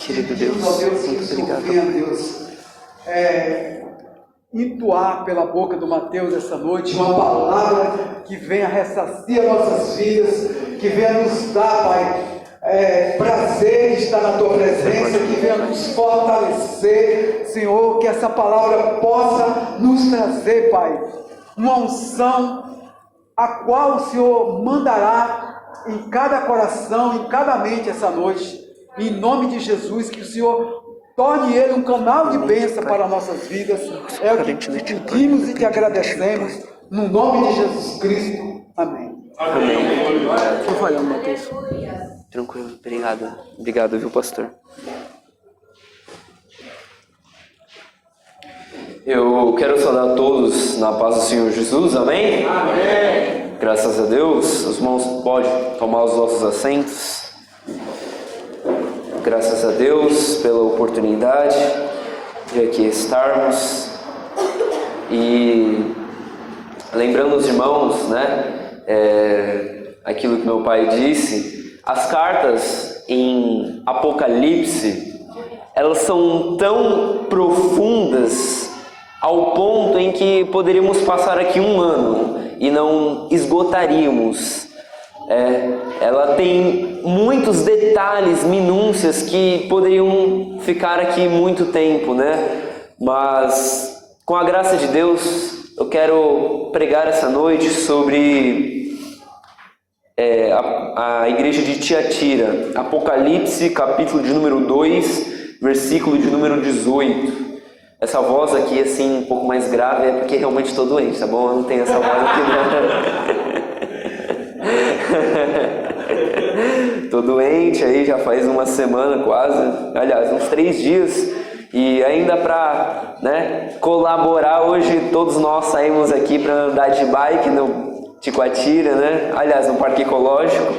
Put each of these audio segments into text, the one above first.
Querido Deus, muito obrigado. Venha, Deus, entoar pela boca do Mateus essa noite uma palavra que venha ressarcir nossas vidas, que venha nos dar, Pai, prazer de estar na Tua presença, que venha nos fortalecer, Senhor, que essa palavra possa nos trazer, Pai, uma unção a qual o Senhor mandará em cada coração, em cada mente essa noite, em nome de Jesus, que o Senhor torne ele um canal de bênção para nossas vidas. É o que te pedimos e te agradecemos, no nome de Jesus Cristo. Amém. Amém. Estou falando, Mateus. Tranquilo, obrigado. Obrigado, viu, pastor? Eu quero saudar a todos na paz do Senhor Jesus, amém? Amém! Graças a Deus, os irmãos podem tomar os nossos assentos. Graças a Deus pela oportunidade de aqui estarmos. E lembrando os irmãos, aquilo que meu pai disse, as cartas em Apocalipse, elas são tão profundas ao ponto em que poderíamos passar aqui um ano e não esgotaríamos. Ela tem muitos detalhes, minúcias que poderiam ficar aqui muito tempo, Mas com a graça de Deus, eu quero pregar essa noite sobre a igreja de Tiatira, Apocalipse, capítulo de número 2, versículo de número 18. Essa voz aqui, assim, um pouco mais grave, é porque realmente estou doente, tá bom? Eu não tenho essa voz aqui, não. Estou doente aí, já faz uma semana quase, aliás, uns 3 dias. E ainda para colaborar, hoje todos nós saímos aqui para andar de bike no Ticoatira, aliás, no Parque Ecológico.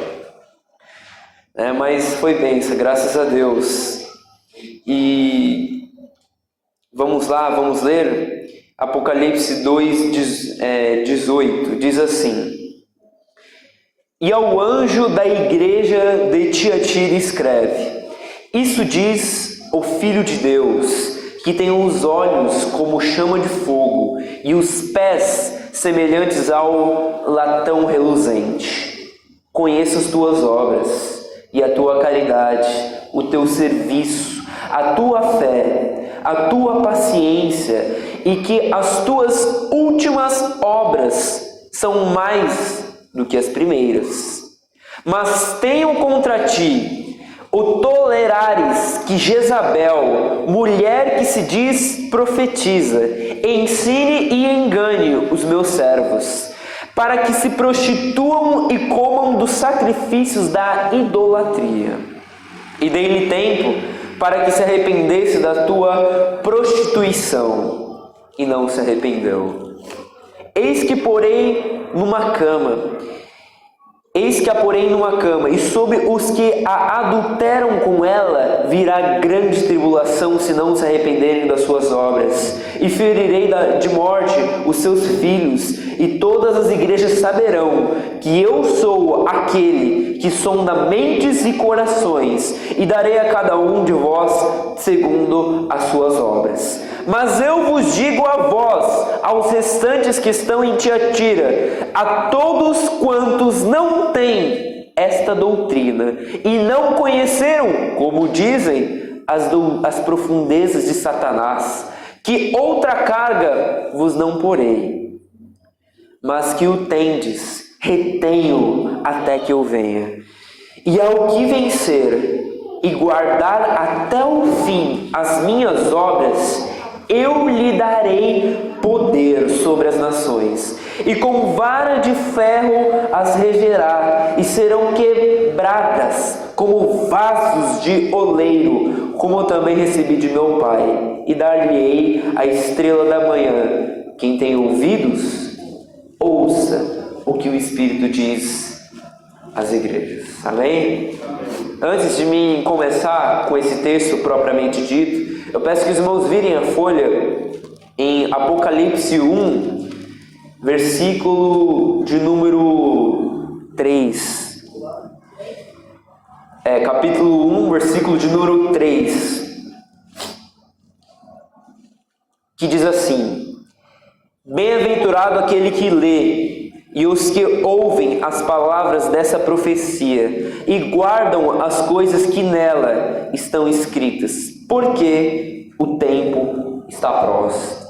Mas foi bênção, graças a Deus. E vamos lá, vamos ler Apocalipse 2, 18, diz assim: E ao anjo da igreja de Tiatira escreve: Isso diz o Filho de Deus, que tem os olhos como chama de fogo e os pés semelhantes ao latão reluzente. Conheço as tuas obras e a tua caridade, o teu serviço, a tua fé, a tua paciência, e que as tuas últimas obras são mais do que as primeiras. Mas tenho contra ti o tolerares que Jezabel, mulher que se diz profetiza, ensine e engane os meus servos, para que se prostituam e comam dos sacrifícios da idolatria. E dei-lhe tempo para que se arrependesse da tua prostituição, e não se arrependeu. Eis que a porei numa cama, e sobre os que a adulteram com ela virá grande tribulação, se não se arrependerem das suas obras. E ferirei de morte os seus filhos, e todas as igrejas saberão que eu sou aquele que sonda mentes e corações, e darei a cada um de vós segundo as suas obras. Mas eu vos digo a vós, aos restantes que estão em Tiatira, a todos quantos não têm esta doutrina e não conheceram, como dizem, as profundezas de Satanás, que outra carga vos não porei, mas que o tendes, retenho até que eu venha. E ao que vencer e guardar até o fim as minhas obras, eu lhe darei poder sobre as nações, e com vara de ferro as regerá, e serão quebradas como vasos de oleiro, como eu também recebi de meu Pai, e dar-lhe-ei a estrela da manhã. Quem tem ouvidos, ouça o que o Espírito diz às igrejas. Amém? Antes de mim começar com esse texto propriamente dito, eu peço que os irmãos virem a folha em Apocalipse 1, versículo de número 3. capítulo 1, versículo de número 3, que diz assim: Bem-aventurado aquele que lê e os que ouvem as palavras dessa profecia e guardam as coisas que nela estão escritas, porque o tempo está próximo.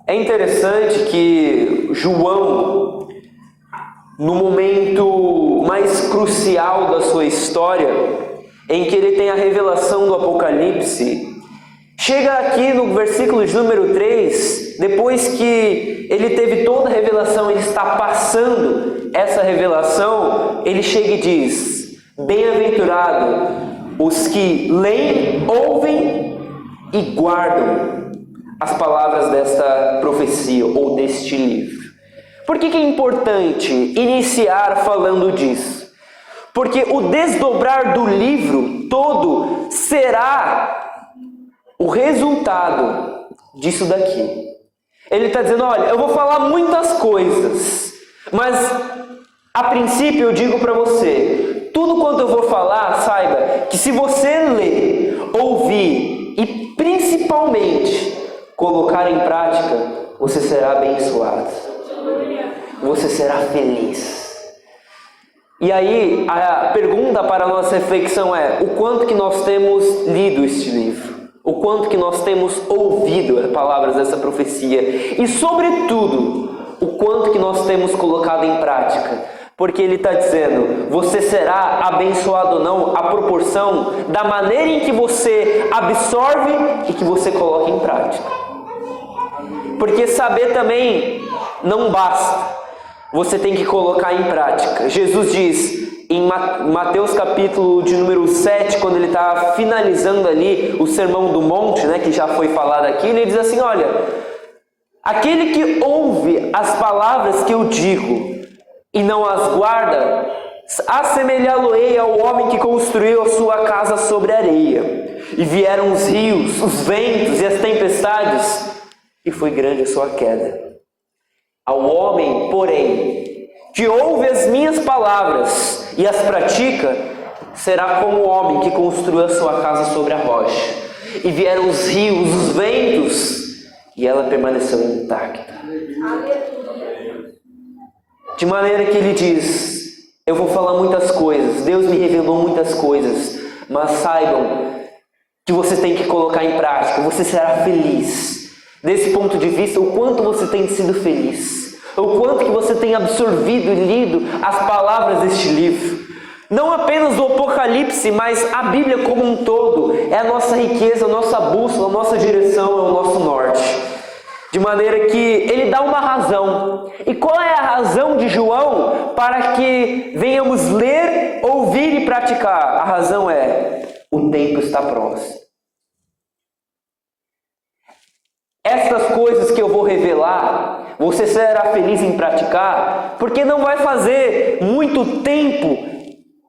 É interessante que João, no momento mais crucial da sua história, em que ele tem a revelação do Apocalipse, chega aqui no versículo de número 3, depois que ele teve toda a revelação, ele está passando essa revelação, ele chega e diz: Bem-aventurado os que leem, ouvem e guardam as palavras desta profecia ou deste livro. Por que é importante iniciar falando disso? Porque o desdobrar do livro todo será o resultado disso daqui. Ele está dizendo: olha, eu vou falar muitas coisas, mas a princípio eu digo para você, tudo quanto eu vou falar, saiba que se você ler, ouvir e principalmente colocar em prática, você será abençoado, você será feliz. E aí a pergunta para a nossa reflexão é: o quanto que nós temos lido este livro? O quanto que nós temos ouvido as palavras dessa profecia? E sobretudo, o quanto que nós temos colocado em prática? Porque ele está dizendo, você será abençoado ou não, a proporção da maneira em que você absorve e que você coloca em prática. Porque saber também não basta, você tem que colocar em prática. Jesus diz em Mateus capítulo de número 7, quando ele está finalizando ali o Sermão do Monte, né, que já foi falado aqui, ele diz assim: olha, aquele que ouve as palavras que eu digo e não as guarda, assemelhá-lo-ei ao homem que construiu a sua casa sobre a areia, e vieram os rios, os ventos e as tempestades, e foi grande a sua queda. Ao homem, porém, que ouve as minhas palavras e as pratica, será como o homem que construiu a sua casa sobre a rocha. E vieram os rios, os ventos, e ela permaneceu intacta. De maneira que ele diz: eu vou falar muitas coisas, Deus me revelou muitas coisas, mas saibam que você tem que colocar em prática, você será feliz. Desse ponto de vista, o quanto você tem sido feliz, o quanto que você tem absorvido e lido as palavras deste livro. Não apenas o Apocalipse, mas a Bíblia como um todo. É a nossa riqueza, a nossa bússola, a nossa direção, é o nosso norte. De maneira que ele dá uma razão. E qual é a razão de João para que venhamos ler, ouvir e praticar? A razão é: o tempo está próximo. Estas coisas que eu vou revelar, você será feliz em praticar, porque não vai fazer muito tempo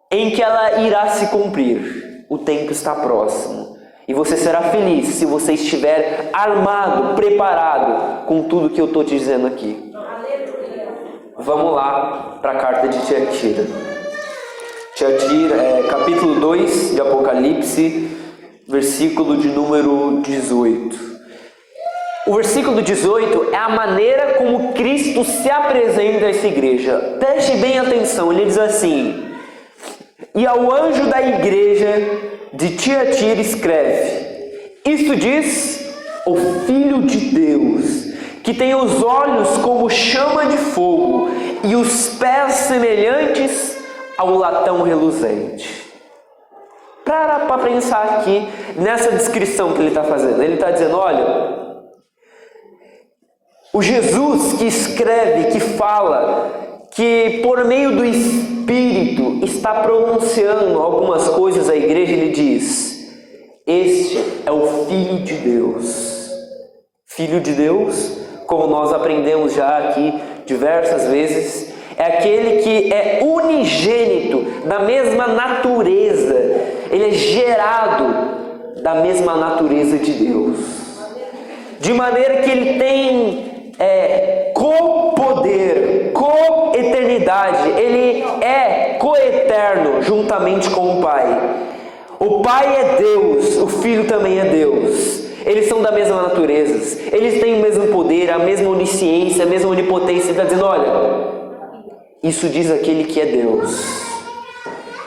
em que ela irá se cumprir. O tempo está próximo. E você será feliz se você estiver armado, preparado com tudo que eu estou te dizendo aqui. Vamos lá para a carta de Tiatira. Tiatira, capítulo 2 de Apocalipse, versículo de número 18. O versículo 18 é a maneira como Cristo se apresenta a essa igreja. Preste bem atenção, ele diz assim: e ao anjo da igreja de Tiatira escreve: isto diz o Filho de Deus, que tem os olhos como chama de fogo e os pés semelhantes ao latão reluzente. Para pensar aqui nessa descrição que ele está fazendo. Ele está dizendo: olha, o Jesus que escreve, que fala, que por meio do Espírito está pronunciando algumas coisas à igreja, ele diz: este é o Filho de Deus. Filho de Deus, como nós aprendemos já aqui diversas vezes, é aquele que é unigênito, da mesma natureza. Ele é gerado da mesma natureza de Deus. De maneira que ele tem é co-poder, co-eternidade. Ele é co-eterno juntamente com o Pai. O Pai é Deus, o Filho também é Deus. Eles são da mesma natureza, eles têm o mesmo poder, a mesma onisciência, a mesma onipotência. Ele está dizendo, olha, isso diz aquele que é Deus.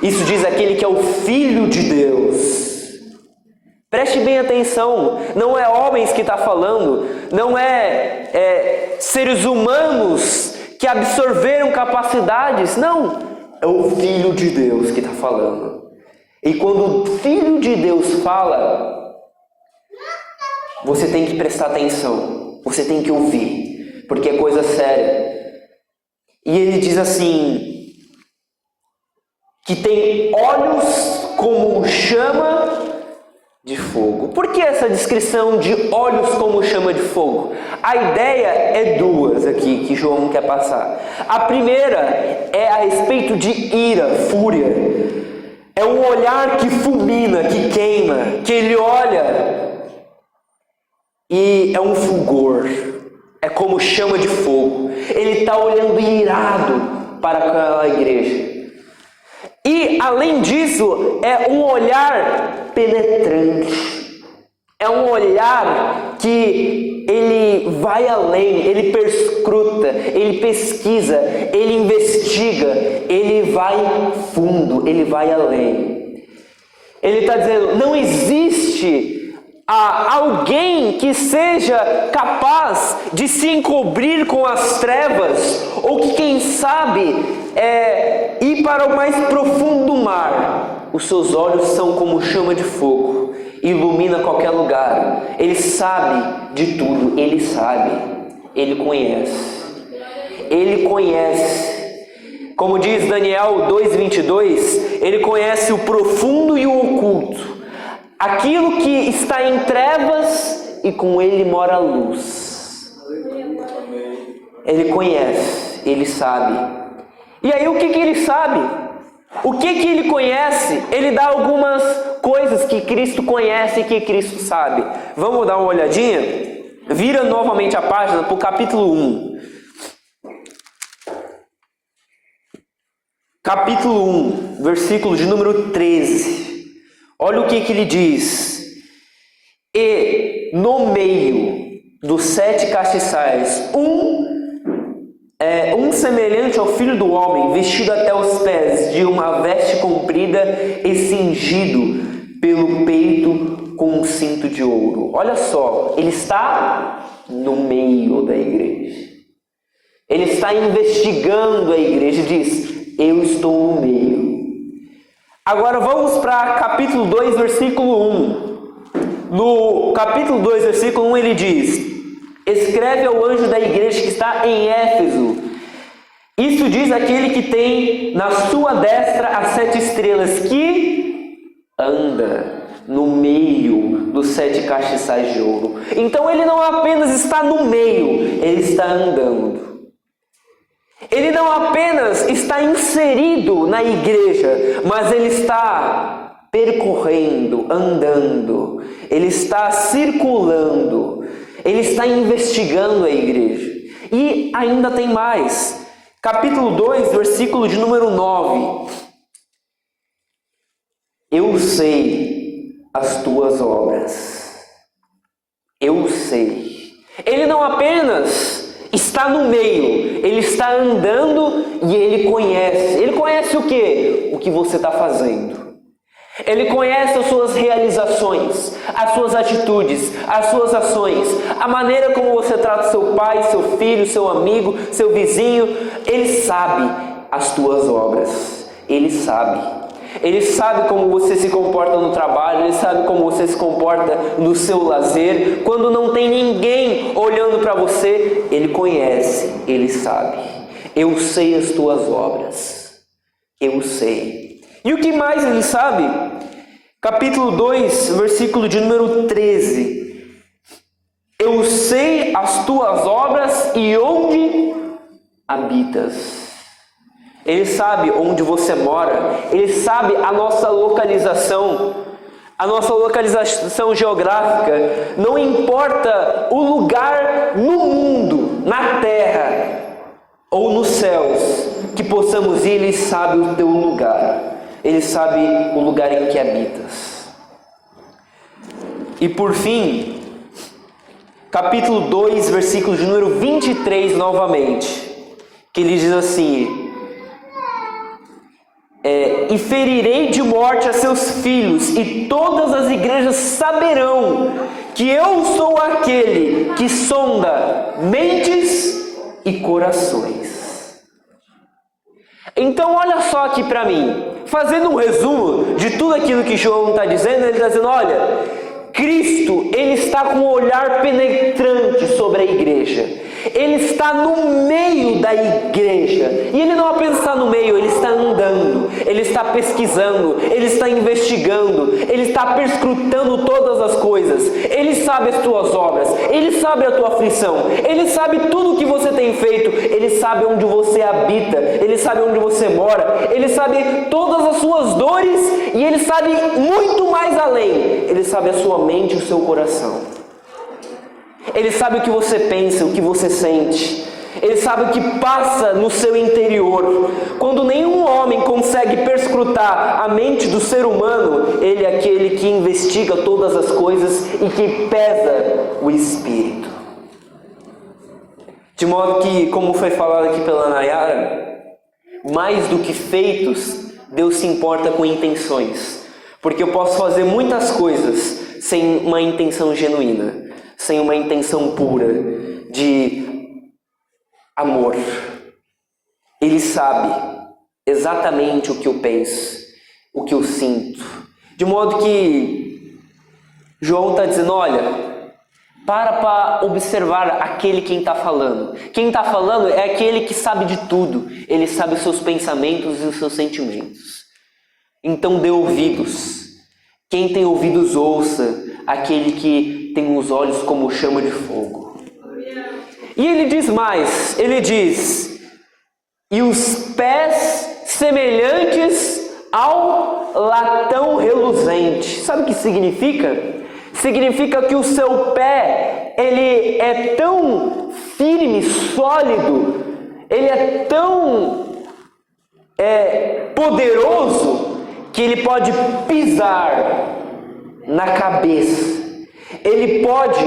Isso diz aquele que é o Filho de Deus. Preste bem atenção, não é homens que está falando, não é seres humanos que absorveram capacidades, não, é o Filho de Deus que está falando. E quando o Filho de Deus fala, você tem que prestar atenção, você tem que ouvir, porque é coisa séria. E ele diz assim, que tem olhos como chama de fogo. Por que essa descrição de olhos como chama de fogo? A ideia é duas aqui que João quer passar. A primeira é a respeito de ira, fúria. É um olhar que fulmina, que queima, que ele olha e é um fulgor. É como chama de fogo. Ele está olhando irado para aquela igreja. E, além disso, é um olhar penetrante. É um olhar que ele vai além, ele perscruta, ele pesquisa, ele investiga, ele vai fundo, ele vai além. Ele está dizendo, não existe alguém que seja capaz de se encobrir com as trevas, ou que, quem sabe, ir para o mais profundo do mar. Os seus olhos são como chama de fogo, ilumina qualquer lugar. Ele sabe de tudo, ele sabe, ele conhece. Ele conhece. Como diz Daniel 2:22, ele conhece o profundo e o oculto. Aquilo que está em trevas e com ele mora a luz. Ele conhece, ele sabe. E aí o que ele sabe? O que ele conhece? Ele dá algumas coisas que Cristo conhece e que Cristo sabe. Vamos dar uma olhadinha? Vira novamente a página para o capítulo 1. Capítulo 1, versículo de número 13. Olha o que ele diz. E no meio dos 7 castiçais, um semelhante ao Filho do Homem, vestido até os pés de uma veste comprida e cingido pelo peito com um cinto de ouro. Olha só, ele está no meio da igreja. Ele está investigando a igreja e diz, eu estou no meio. Agora vamos para capítulo 2, versículo 1. No capítulo 2, versículo 1, ele diz, escreve ao anjo da igreja que está em Éfeso. Isso diz aquele que tem na sua destra as 7 estrelas, que anda no meio dos 7 castiçais de ouro. Então ele não apenas está no meio, ele está andando. Ele não apenas está inserido na igreja, mas ele está percorrendo, andando. Ele está circulando. Ele está investigando a igreja. E ainda tem mais. Capítulo 2, versículo de número 9. Eu sei as tuas obras. Eu sei. Ele não apenas está no meio, ele está andando e ele conhece. Ele conhece o quê? O que você está fazendo. Ele conhece as suas realizações, as suas atitudes, as suas ações, a maneira como você trata seu pai, seu filho, seu amigo, seu vizinho. Ele sabe as tuas obras. Ele sabe. Ele sabe como você se comporta no trabalho, ele sabe como você se comporta no seu lazer. Quando não tem ninguém olhando para você, ele conhece, ele sabe. Eu sei as tuas obras. Eu sei. E o que mais ele sabe? Capítulo 2, versículo de número 13. Eu sei as tuas obras e onde habitas. Ele sabe onde você mora. Ele sabe a nossa localização. a nossa localização geográfica, não importa o lugar no mundo, na terra ou nos céus que possamos ir, Ele sabe o teu lugar. Ele sabe o lugar em que habitas. E por fim, capítulo 2, versículo de número 23 novamente, que ele diz assim: e ferirei de morte a seus filhos, e todas as igrejas saberão que eu sou aquele que sonda mentes e corações. Então olha só aqui para mim, fazendo um resumo de tudo aquilo que João está dizendo, ele está dizendo: olha, Cristo, Ele está com um olhar penetrante sobre a igreja. Ele está no meio da igreja. E Ele não apenas está no meio, Ele está andando, Ele está pesquisando, Ele está investigando, Ele está perscrutando todas as coisas. Ele sabe as tuas obras, Ele sabe a tua aflição, Ele sabe tudo o que você tem feito, Ele sabe onde você habita, Ele sabe onde você mora, Ele sabe todas as suas dores e Ele sabe muito mais além. Ele sabe a sua mente e o seu coração. Ele sabe o que você pensa, o que você sente. Ele sabe o que passa no seu interior. Quando nenhum homem consegue perscrutar a mente do ser humano, Ele é aquele que investiga todas as coisas e que pesa o espírito. De modo que, como foi falado aqui pela Nayara, mais do que feitos, Deus se importa com intenções. Porque eu posso fazer muitas coisas sem uma intenção genuína, sem uma intenção pura de amor. Ele sabe exatamente o que eu penso, o que eu sinto. De modo que João está dizendo: olha, para observar aquele quem está falando. Quem está falando é aquele que sabe de tudo. Ele sabe os seus pensamentos e os seus sentimentos. Então dê ouvidos. Quem tem ouvidos ouça, aquele que tem os olhos como chama de fogo. E ele diz mais, ele diz: e os pés semelhantes ao latão reluzente. Sabe o que significa? Significa que o seu pé, ele é tão firme, sólido, ele é tão poderoso, que ele pode pisar na cabeça, ele pode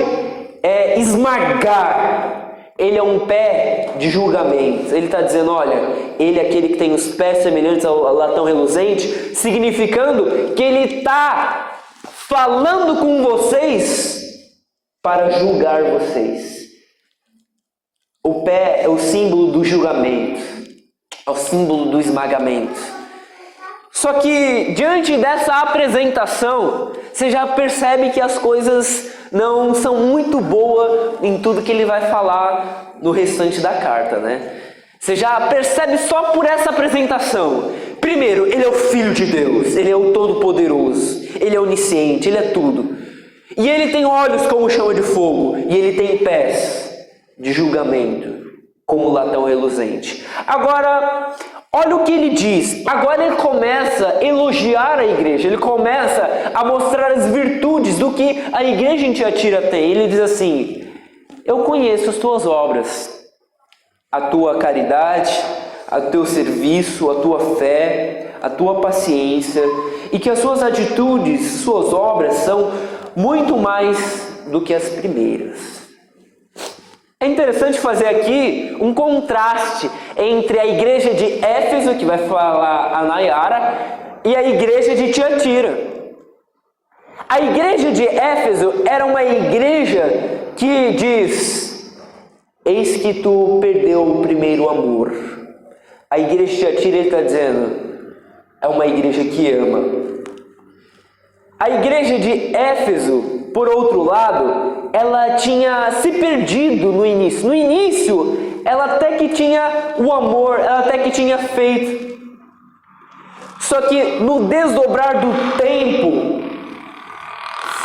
esmagar. Ele é um pé de julgamento. Ele está dizendo: olha, ele é aquele que tem os pés semelhantes ao latão reluzente, significando que ele está falando com vocês para julgar vocês. O pé é o símbolo do julgamento, é o símbolo do esmagamento. Só que diante dessa apresentação, você já percebe que as coisas não são muito boas em tudo que ele vai falar no restante da carta, né? Você já percebe só por essa apresentação. Primeiro, ele é o Filho de Deus, ele é o Todo-Poderoso, ele é onisciente, ele é tudo. E ele tem olhos como chama de fogo, e ele tem pés de julgamento, como latão reluzente. Agora, olha o que ele diz. Agora ele começa a elogiar a igreja, ele começa a mostrar as virtudes do que a igreja em Tiatira tem. Ele diz assim: eu conheço as tuas obras, a tua caridade, o teu serviço, a tua fé, a tua paciência, e que as suas atitudes, suas obras são muito mais do que as primeiras. É interessante fazer aqui um contraste entre a igreja de Éfeso, que vai falar a Nayara, e a igreja de Tiatira. A igreja de Éfeso era uma igreja que diz: eis que tu perdeu o primeiro amor. A igreja de Tiatira, ele está dizendo, é uma igreja que ama. A igreja de Éfeso, por outro lado, ela tinha se perdido no início. No início, ela até que tinha o amor, ela até que tinha feito. Só que no desdobrar do tempo,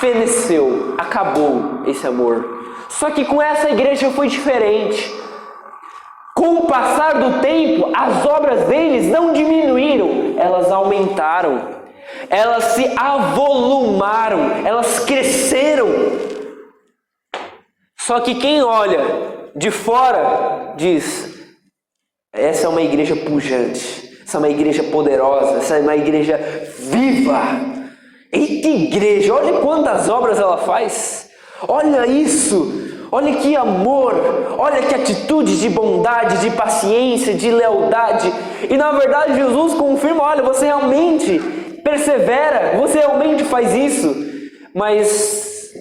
feneceu, acabou esse amor. Só que com essa igreja foi diferente. Com o passar do tempo, as obras deles não diminuíram, elas aumentaram. elas se avolumaram, elas cresceram. Só que quem olha de fora diz: essa é uma igreja pujante, essa é uma igreja poderosa, essa é uma igreja viva. Eita igreja, olha quantas obras ela faz, olha isso, olha que amor, olha que atitude de bondade, de paciência, de lealdade. E na verdade Jesus confirma: olha, você realmente persevera, você realmente faz isso, mas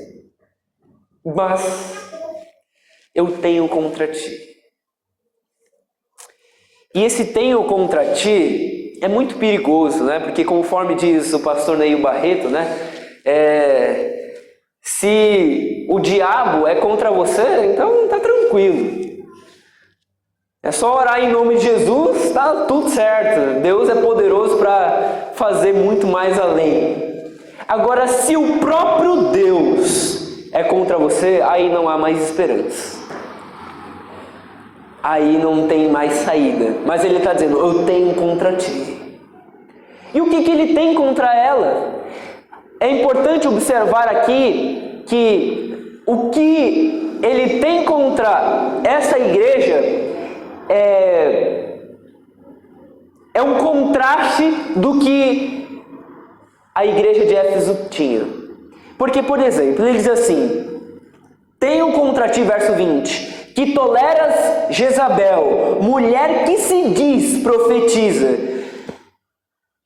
eu tenho contra ti. E esse tenho contra ti é muito perigoso, né? Porque conforme diz o pastor Neil Barreto, né? Se o diabo é contra você, então tá tranquilo. É só orar em nome de Jesus, tá tudo certo. Deus é poderoso para fazer muito mais além. Agora, se o próprio Deus é contra você, aí não há mais esperança. Aí não tem mais saída. Mas ele está dizendo: eu tenho contra ti. E o que ele tem contra ela? É importante observar aqui que o que ele tem contra essa igreja é um contraste do que a igreja de Éfeso tinha. Porque, por exemplo, ele diz assim: tenho contra ti, verso 20, que toleras Jezabel, mulher que se diz profetiza,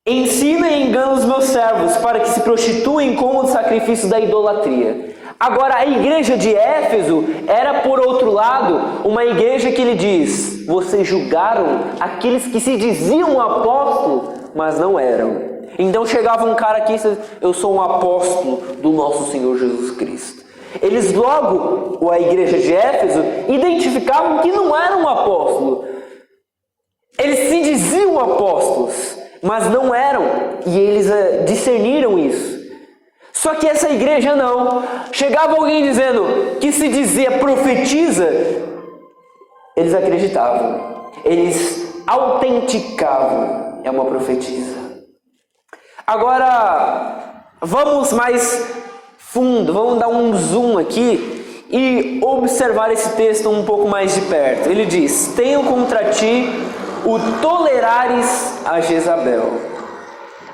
ensina e engana os meus servos para que se prostituem com o sacrifício da idolatria. Agora, a igreja de Éfeso era, por outro lado, uma igreja que ele diz: vocês julgaram aqueles que se diziam apóstolo, mas não eram. Então chegava um cara aqui e disse: eu sou um apóstolo do nosso Senhor Jesus Cristo. Eles logo, a igreja de Éfeso, identificavam que não eram um apóstolo. Eles se diziam apóstolos, mas não eram, e eles discerniram isso. Só que essa igreja não. Chegava alguém dizendo que se dizia profetiza, eles acreditavam, eles autenticavam: é uma profetisa. Agora, vamos mais fundo, vamos dar um zoom aqui e observar esse texto um pouco mais de perto. Ele diz: tenho contra ti o tolerares a Jezabel.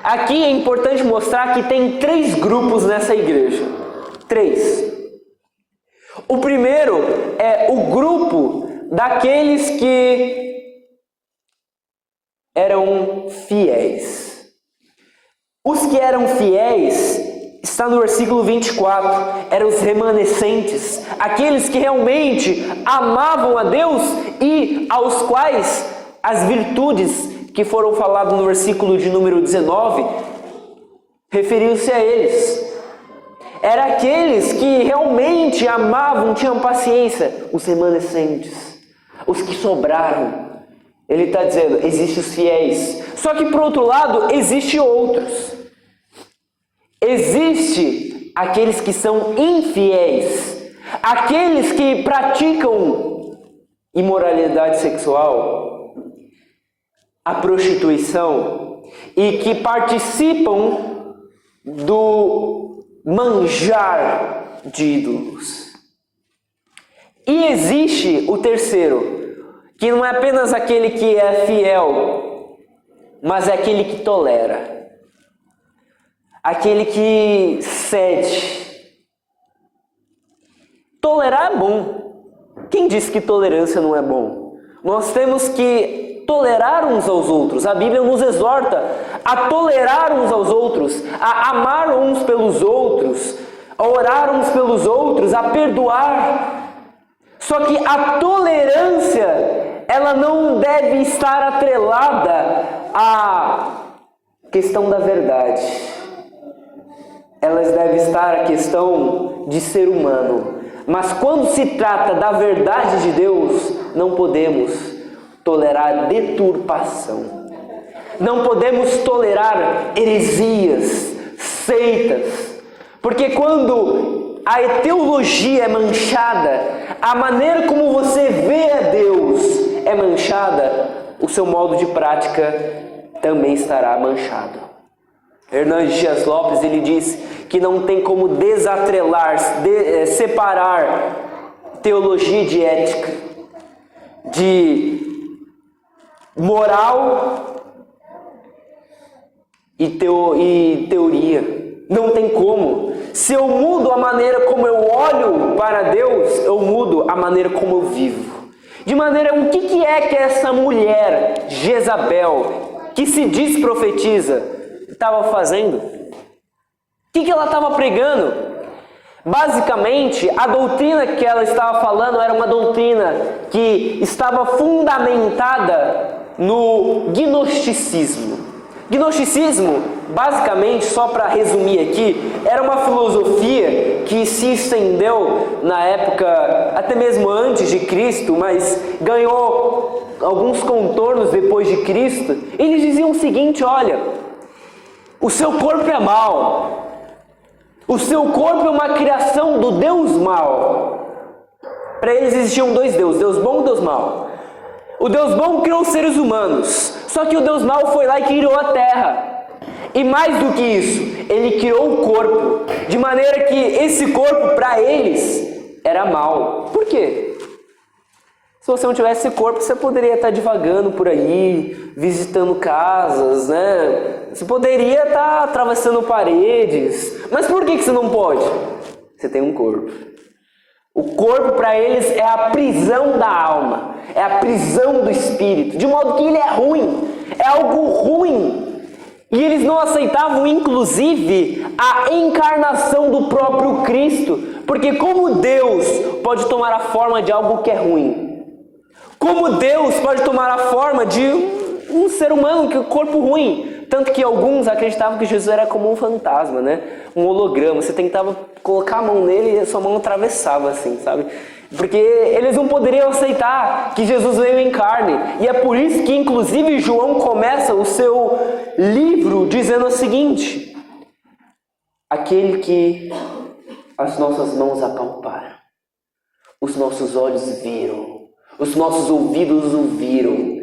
Aqui é importante mostrar que tem 3 grupos nessa igreja. 3. O primeiro é o grupo daqueles que eram fiéis. Os que eram fiéis, está no versículo 24, eram os remanescentes, aqueles que realmente amavam a Deus e aos quais as virtudes que foram faladas no versículo de número 19 referiam-se a eles. Eram aqueles que realmente amavam, tinham paciência, os remanescentes, os que sobraram. Ele está dizendo: existem os fiéis. Só que por outro lado, existem outros. Existe aqueles que são infiéis, aqueles que praticam imoralidade sexual, a prostituição, e que participam do manjar de ídolos. E existe o terceiro, que não é apenas aquele que é fiel, mas é aquele que tolera. Aquele que cede. Tolerar é bom. Quem disse que tolerância não é bom? Nós temos que tolerar uns aos outros. A Bíblia nos exorta a tolerar uns aos outros, a amar uns pelos outros, a orar uns pelos outros, a perdoar. Só que a tolerância, ela não deve estar atrelada à questão da verdade. Elas devem estar a questão de ser humano. Mas quando se trata da verdade de Deus, não podemos tolerar deturpação. Não podemos tolerar heresias, seitas. Porque quando a teologia é manchada, a maneira como você vê a Deus é manchada, o seu modo de prática também estará manchado. Hernandes Dias Lopes, ele diz que não tem como desatrelar, separar teologia de ética, de moral e teoria. Não tem como. Se eu mudo a maneira como eu olho para Deus, eu mudo a maneira como eu vivo. De maneira, o que é que essa mulher, Jezabel, que se diz profetiza, estava fazendo? O que ela estava pregando? Basicamente, a doutrina que ela estava falando era uma doutrina que estava fundamentada no gnosticismo. Gnosticismo, basicamente, só para resumir aqui, era uma filosofia que se estendeu na época, até mesmo antes de Cristo, mas ganhou alguns contornos depois de Cristo. Eles diziam o seguinte: olha, o seu corpo é mau, o seu corpo é uma criação do Deus mau. Para eles existiam dois deuses, Deus bom e Deus mau. O Deus bom criou os seres humanos, só que o Deus mau foi lá e criou a terra. E mais do que isso, ele criou o corpo, de maneira que esse corpo para eles era mau. Por quê? Se você não tivesse esse corpo, você poderia estar divagando por aí, visitando casas, né? Você poderia estar atravessando paredes. Mas por que você não pode? Você tem um corpo. O corpo para eles é a prisão da alma, é a prisão do espírito, de modo que ele é ruim, é algo ruim. E eles não aceitavam, inclusive, a encarnação do próprio Cristo, porque como Deus pode tomar a forma de algo que é ruim? Como Deus pode tomar a forma de um ser humano, que é um corpo ruim? Tanto que alguns acreditavam que Jesus era como um fantasma, né? Um holograma. Você tentava colocar a mão nele e a sua mão atravessava assim, sabe? Porque eles não poderiam aceitar que Jesus veio em carne. E é por isso que, inclusive, João começa o seu livro dizendo o seguinte: aquele que as nossas mãos apalparam, os nossos olhos viram, os nossos ouvidos ouviram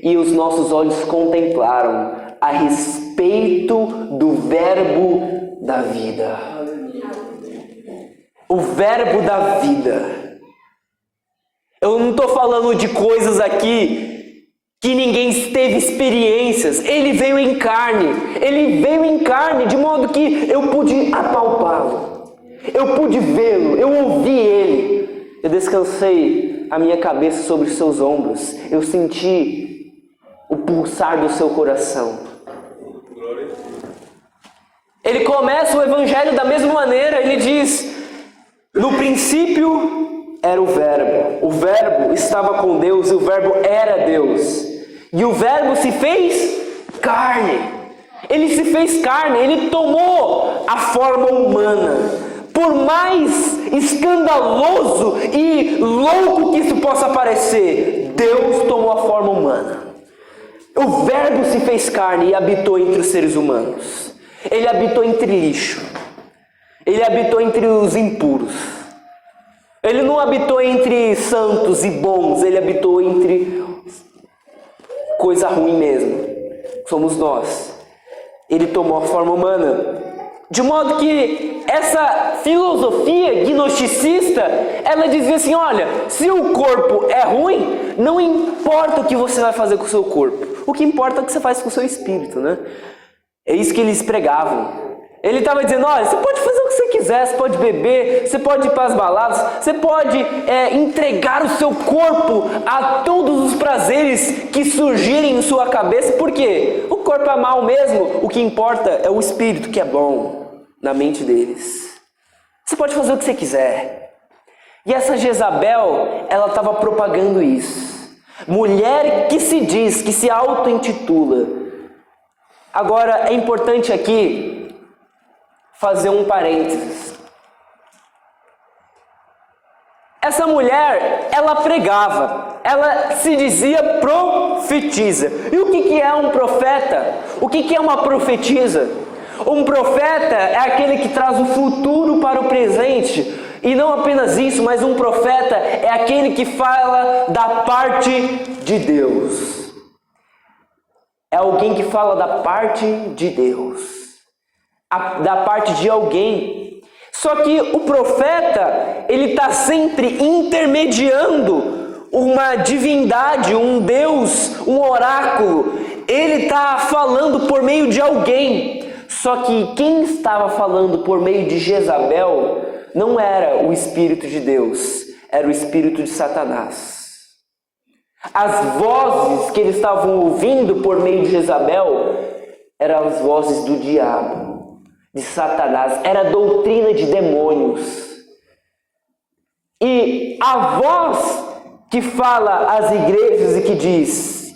e os nossos olhos contemplaram a respeito do verbo da vida. O verbo da vida. Eu não estou falando de coisas aqui que ninguém teve experiências. Ele veio em carne. Ele veio em carne de modo que eu pude apalpá-lo. Eu pude vê-lo. Eu ouvi ele. Eu descansei a minha cabeça sobre os seus ombros. Eu senti o pulsar do seu coração. Ele começa o evangelho da mesma maneira. Ele diz: no princípio era o verbo estava com Deus e o verbo era Deus. E o verbo se fez carne. Ele se fez carne, ele tomou a forma humana. Por mais escandaloso e louco que isso possa parecer, Deus tomou a forma humana. O verbo se fez carne e habitou entre os seres humanos. Ele habitou entre lixo. Ele habitou entre os impuros. Ele não habitou entre santos e bons. Ele habitou entre coisa ruim mesmo. Somos nós. Ele tomou a forma humana. De modo que essa filosofia gnosticista, ela dizia assim: olha, se o corpo é ruim, não importa o que você vai fazer com o seu corpo. O que importa é o que você faz com o seu espírito, né? É isso que eles pregavam. Ele estava dizendo: olha, você pode fazer o que você quiser, você pode beber, você pode ir para as baladas, você pode entregar o seu corpo a todos os prazeres que surgirem em sua cabeça. Por quê? O corpo é mau mesmo, o que importa é o espírito que é bom na mente deles. Você pode fazer o que você quiser. E essa Jezabel, ela estava propagando isso. Mulher que se diz, que se auto-intitula. Agora, é importante aqui fazer um parênteses. Essa mulher, ela pregava, ela se dizia profetisa. E o que é um profeta? O que é uma profetisa? Um profeta é aquele que traz o futuro para o presente. E não apenas isso, mas um profeta é aquele que fala da parte de Deus. É alguém que fala da parte de Deus. da parte de alguém. Só que o profeta, ele está sempre intermediando uma divindade, um Deus, um oráculo. Ele está falando por meio de alguém. Só que quem estava falando por meio de Jezabel não era o Espírito de Deus, era o Espírito de Satanás. As vozes que eles estavam ouvindo por meio de Jezabel eram as vozes do diabo, de Satanás, era a doutrina de demônios. E a voz que fala às igrejas e que diz,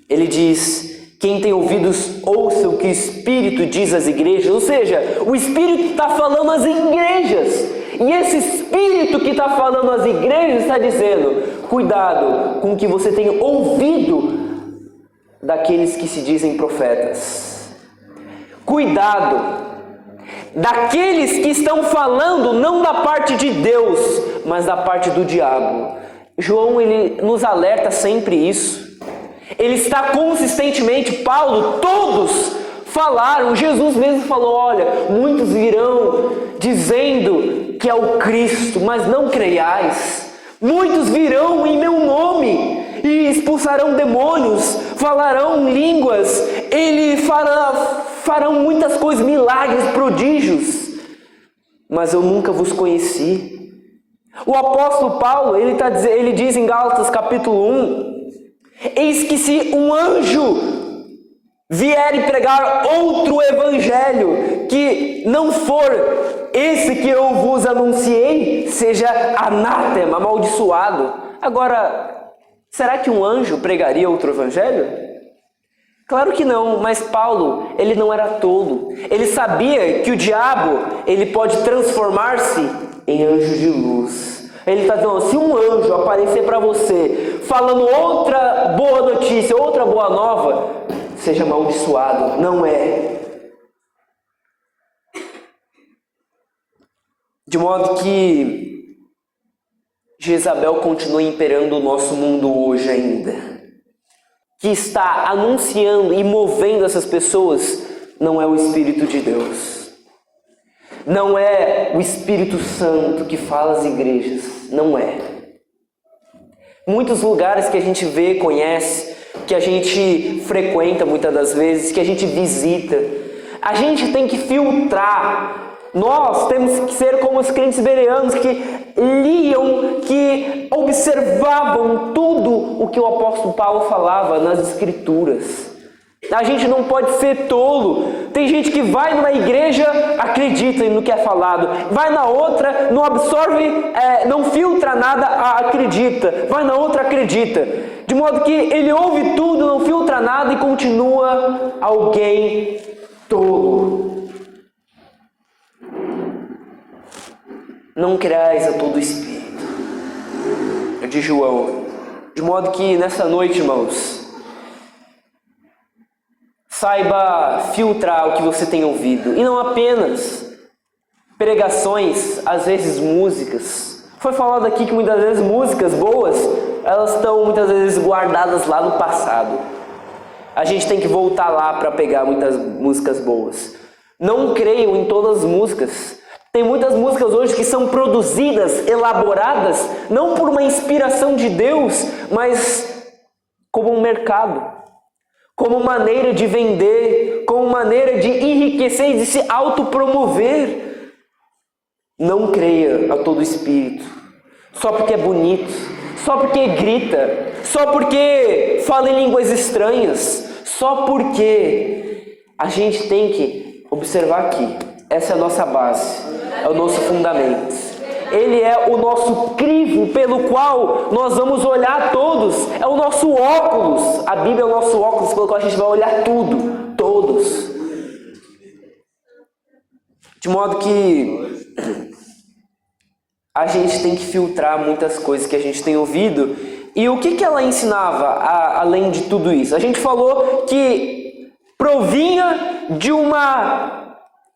ele diz, quem tem ouvidos ouça o que o Espírito diz às igrejas. Ou seja, o Espírito está falando às igrejas. E esse Espírito que está falando às igrejas está dizendo, cuidado com o que você tem ouvido daqueles que se dizem profetas. Cuidado daqueles que estão falando não da parte de Deus, mas da parte do diabo. João, ele nos alerta sempre isso. Ele está consistentemente, Paulo, todos falaram, Jesus mesmo falou, olha, muitos virão dizendo que é o Cristo, mas não creiais. Muitos virão em meu nome e expulsarão demônios, falarão línguas, farão muitas coisas, milagres, prodígios, mas eu nunca vos conheci. O apóstolo Paulo, ele diz em Gálatas capítulo 1, eis que se um anjo vier e pregar outro evangelho, que não for esse que eu vos anunciei, seja anátema, amaldiçoado. Agora, será que um anjo pregaria outro evangelho? Claro que não, mas Paulo, ele não era tolo. Ele sabia que o diabo, ele pode transformar-se em anjo de luz. Ele está dizendo, se um anjo aparecer para você, falando outra boa notícia, outra boa nova, seja amaldiçoado. Não é. De modo que Jezabel continua imperando o nosso mundo hoje ainda. Que está anunciando e movendo essas pessoas não é o Espírito de Deus. Não é o Espírito Santo que fala às igrejas. Não é. Muitos lugares que a gente vê, conhece, que a gente frequenta muitas das vezes, que a gente visita, a gente tem que filtrar. Nós temos que ser como os crentes bereanos que liam, que observavam tudo o que o apóstolo Paulo falava nas Escrituras. A gente não pode ser tolo. Tem gente que vai numa igreja, acredita no que é falado. Vai na outra, não absorve, não filtra nada, acredita. Vai na outra, acredita. De modo que ele ouve tudo, não filtra nada e continua alguém tolo. Não creais a todo espírito. De João. De modo que nessa noite, irmãos, saiba filtrar o que você tem ouvido. E não apenas pregações, às vezes músicas. Foi falado aqui que muitas vezes músicas boas, elas estão muitas vezes guardadas lá no passado. A gente tem que voltar lá para pegar muitas músicas boas. Não creiam em todas as músicas. Tem muitas músicas hoje que são produzidas, elaboradas, não por uma inspiração de Deus, mas como um mercado, como maneira de vender, como maneira de enriquecer e de se autopromover. Não creia a todo espírito, só porque é bonito, só porque grita, só porque fala em línguas estranhas, só porque a gente tem que observar aqui. Essa é a nossa base, é o nosso fundamento. Ele é o nosso crivo pelo qual nós vamos olhar todos. É o nosso óculos. A Bíblia é o nosso óculos pelo qual a gente vai olhar tudo, todos. De modo que a gente tem que filtrar muitas coisas que a gente tem ouvido. E o que ela ensinava além de tudo isso? A gente falou que provinha de uma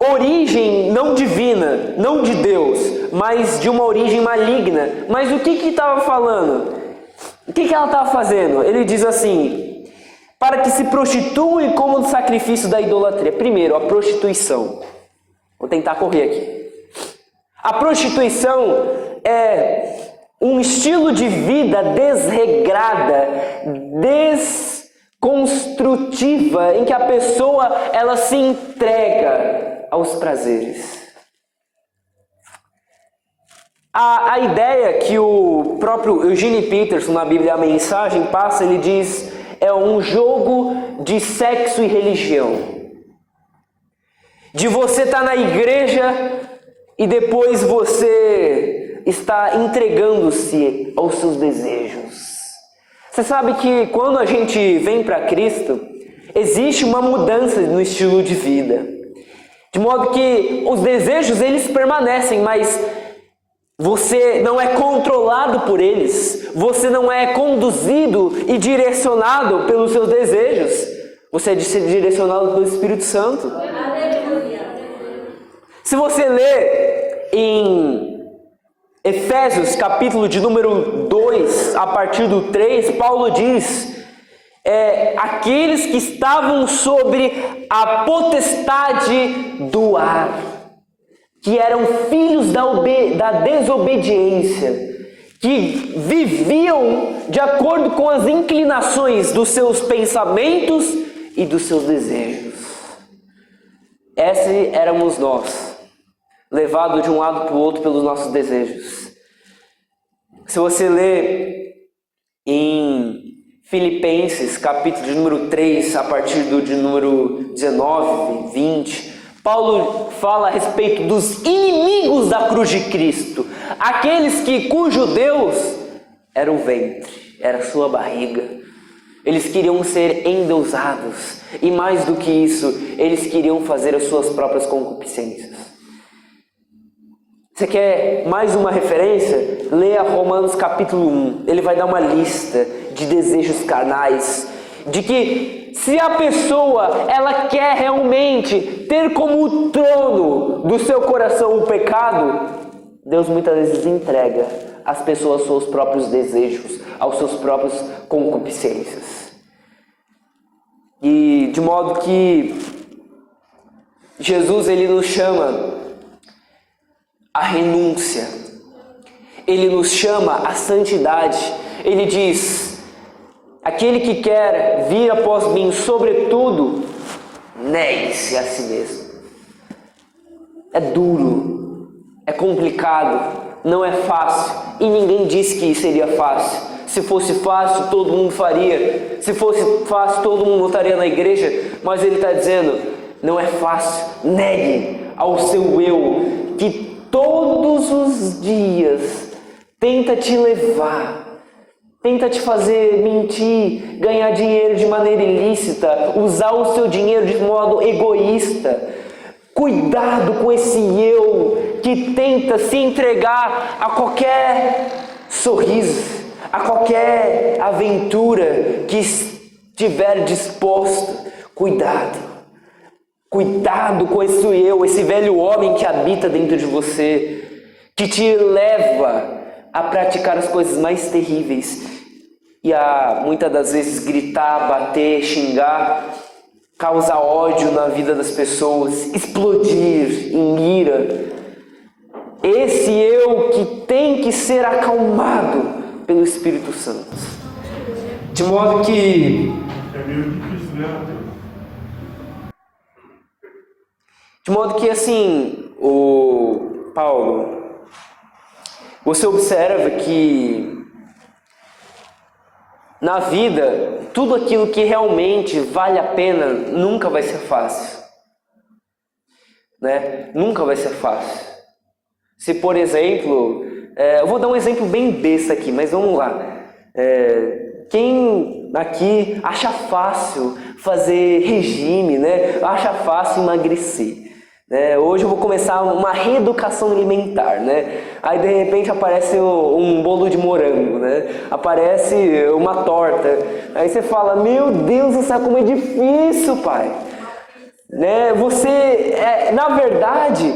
origem não divina, não de Deus, mas de uma origem maligna. Mas o que estava falando? O que ela estava fazendo? Ele diz assim, para que se prostituem como no sacrifício da idolatria. Primeiro, a prostituição. Vou tentar correr aqui. A prostituição é um estilo de vida desregrada, desconstrutiva, em que a pessoa ela se entrega aos prazeres. A ideia que o próprio Eugene Peterson, na Bíblia A Mensagem, passa, ele diz, é um jogo de sexo e religião. De você estar na igreja e depois você está entregando-se aos seus desejos. Você sabe que quando a gente vem para Cristo, existe uma mudança no estilo de vida. De modo que os desejos, eles permanecem, mas você não é controlado por eles. Você não é conduzido e direcionado pelos seus desejos. Você é direcionado pelo Espírito Santo. Se você ler em Efésios, capítulo de número 2, a partir do 3, Paulo diz, aqueles que estavam sobre a potestade do ar, que eram filhos da desobediência, que viviam de acordo com as inclinações dos seus pensamentos e dos seus desejos. Esses éramos nós, levados de um lado para o outro pelos nossos desejos. Se você ler em Filipenses, capítulo de número 3, a partir de número 19, 20, Paulo fala a respeito dos inimigos da cruz de Cristo, aqueles cujo Deus era o ventre, era a sua barriga. Eles queriam ser endeusados, e mais do que isso, eles queriam fazer as suas próprias concupiscências. Você quer mais uma referência? Leia Romanos capítulo 1. Ele vai dar uma lista de desejos carnais, de que se a pessoa ela quer realmente ter como trono do seu coração o pecado, Deus muitas vezes entrega as pessoas aos seus próprios desejos, aos seus próprios concupiscências. E de modo que Jesus ele nos chama a renúncia, ele nos chama a santidade. Ele diz: aquele que quer vir após mim, sobretudo, negue-se a si mesmo. É duro, é complicado, não é fácil, e ninguém disse que seria fácil. Se fosse fácil, todo mundo faria. Se fosse fácil, todo mundo estaria na igreja. Mas ele está dizendo, não é fácil. Negue ao seu eu, que todos os dias tenta te levar, tenta te fazer mentir, ganhar dinheiro de maneira ilícita, usar o seu dinheiro de modo egoísta. Cuidado com esse eu que tenta se entregar a qualquer sorriso, a qualquer aventura que estiver disposto. Cuidado. Cuidado com esse eu, esse velho homem que habita dentro de você, que te leva a praticar as coisas mais terríveis e a muitas das vezes gritar, bater, xingar, causar ódio na vida das pessoas, explodir em ira. Esse eu que tem que ser acalmado pelo Espírito Santo. De modo que assim, o Paulo, você observa que na vida, tudo aquilo que realmente vale a pena nunca vai ser fácil, né? Nunca vai ser fácil. Se, por exemplo, eu vou dar um exemplo bem besta aqui, mas vamos lá. Quem aqui acha fácil fazer regime, né? Acha fácil emagrecer. Hoje eu vou começar uma reeducação alimentar, né? Aí de repente aparece um bolo de morango, né? Aparece uma torta. Aí você fala, meu Deus do céu, como é difícil, pai. Né? Você, na verdade,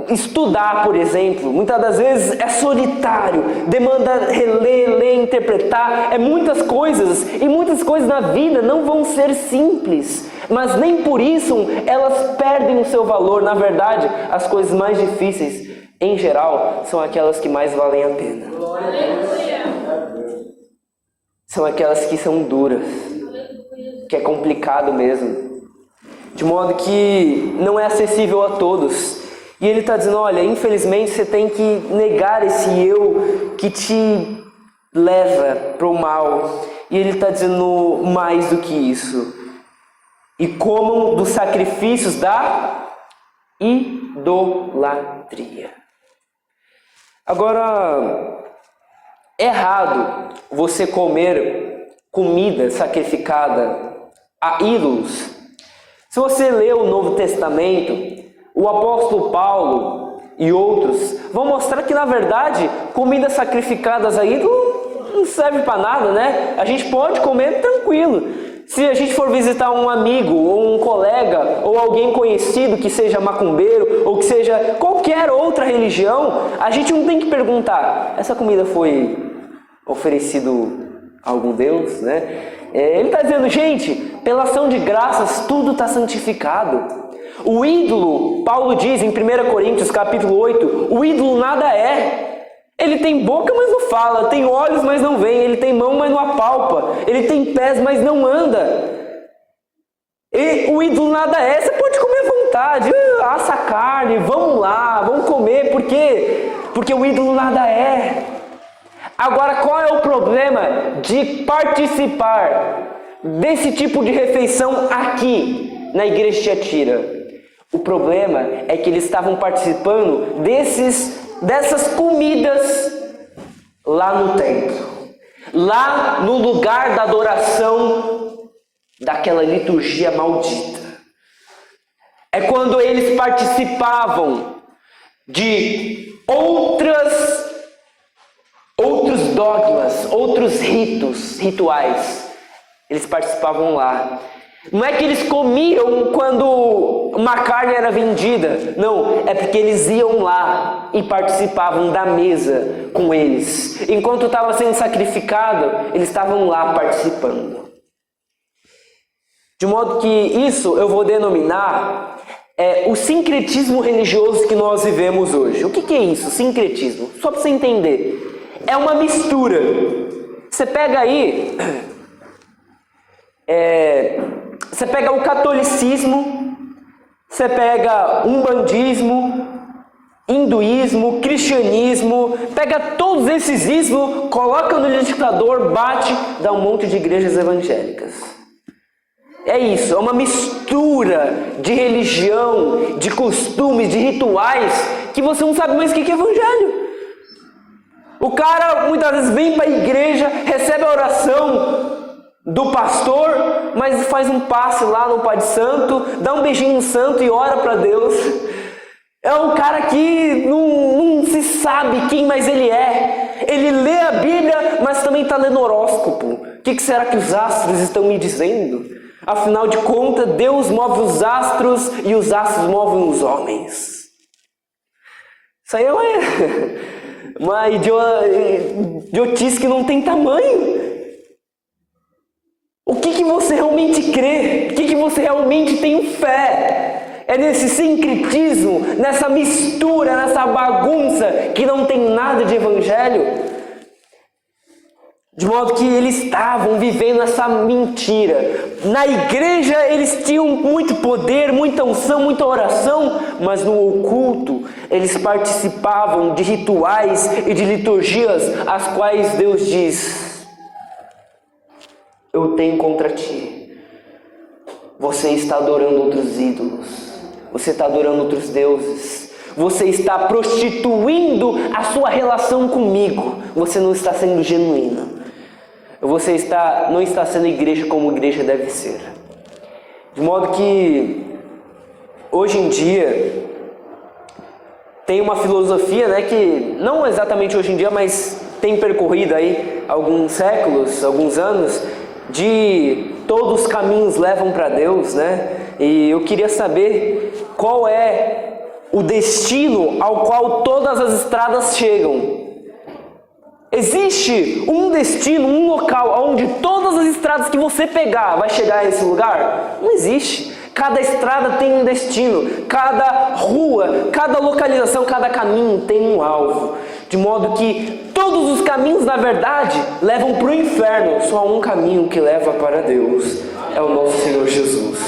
estudar, por exemplo, muitas das vezes é solitário, demanda reler, ler, interpretar, muitas coisas, e muitas coisas na vida não vão ser simples, mas nem por isso elas perdem o seu valor. Na verdade, as coisas mais difíceis, em geral, são aquelas que mais valem a pena. São aquelas que são duras, que é complicado mesmo. De modo que não é acessível a todos. E ele está dizendo, olha, infelizmente você tem que negar esse eu que te leva para o mal. E ele está dizendo mais do que isso. E comam dos sacrifícios da idolatria. Agora, é errado você comer comida sacrificada a ídolos. Se você lê o Novo Testamento, o apóstolo Paulo e outros vão mostrar que, na verdade, comidas sacrificadas a ídolo não serve para nada, né? A gente pode comer tranquilo. Se a gente for visitar um amigo, ou um colega, ou alguém conhecido que seja macumbeiro, ou que seja qualquer outra religião, a gente não tem que perguntar, essa comida foi oferecido a algum Deus, né? Ele está dizendo, gente, pela ação de graças, tudo está santificado. O ídolo, Paulo diz em 1 Coríntios capítulo 8, o ídolo nada é. Ele tem boca, mas não fala, tem olhos, mas não vê, ele tem mão, mas não apalpa, ele tem pés, mas não anda. E o ídolo nada é, você pode comer à vontade, assa carne, vamos lá, vamos comer, por quê? Porque o ídolo nada é. Agora, qual é o problema de participar desse tipo de refeição aqui na igreja de Tiatira? O problema é que eles estavam participando dessas comidas lá no templo, lá no lugar da adoração daquela liturgia maldita. É quando eles participavam de outros dogmas, outros rituais. Eles participavam lá. Não é que eles comiam quando uma carne era vendida. Não, é porque eles iam lá e participavam da mesa com eles. Enquanto estava sendo sacrificado, eles estavam lá participando. De modo que isso eu vou denominar o sincretismo religioso que nós vivemos hoje. O que é isso, sincretismo? Só para você entender. É uma mistura. Você pega aí... Você pega o catolicismo, você pega umbandismo, hinduísmo, cristianismo, pega todos esses ismos, coloca no liquidificador, bate, dá um monte de igrejas evangélicas. É isso, é uma mistura de religião, de costumes, de rituais, que você não sabe mais o que é evangelho. O cara muitas vezes vem para a igreja, recebe a oração do pastor, mas faz um passe lá no Pai Santo, dá um beijinho no santo e ora para Deus. É um cara que não se sabe quem mais ele é. Ele lê a Bíblia, mas também está lendo horóscopo. O que será que os astros estão me dizendo? Afinal de contas, Deus move os astros e os astros movem os homens. Isso aí é uma idiotice que não tem tamanho. O que você realmente crê? O que você realmente tem fé? É nesse sincretismo, nessa mistura, nessa bagunça que não tem nada de evangelho? De modo que eles estavam vivendo essa mentira. Na igreja eles tinham muito poder, muita unção, muita oração, mas no oculto eles participavam de rituais e de liturgias as quais Deus diz: eu tenho contra ti. Você está adorando outros ídolos. Você está adorando outros deuses. Você está prostituindo a sua relação comigo. Você não está sendo genuíno. Você não está sendo igreja como igreja deve ser. De modo que, hoje em dia, tem uma filosofia, né, que não exatamente hoje em dia, mas tem percorrido aí alguns séculos, alguns anos, de todos os caminhos levam para Deus, né? E eu queria saber qual é o destino ao qual todas as estradas chegam. Existe um destino, um local onde todas as estradas que você pegar vai chegar a esse lugar? Não existe. Cada estrada tem um destino, cada rua, cada localização, cada caminho tem um alvo. De modo que todos os caminhos, na verdade, levam para o inferno. Só há um caminho que leva para Deus. É o nosso Senhor Jesus.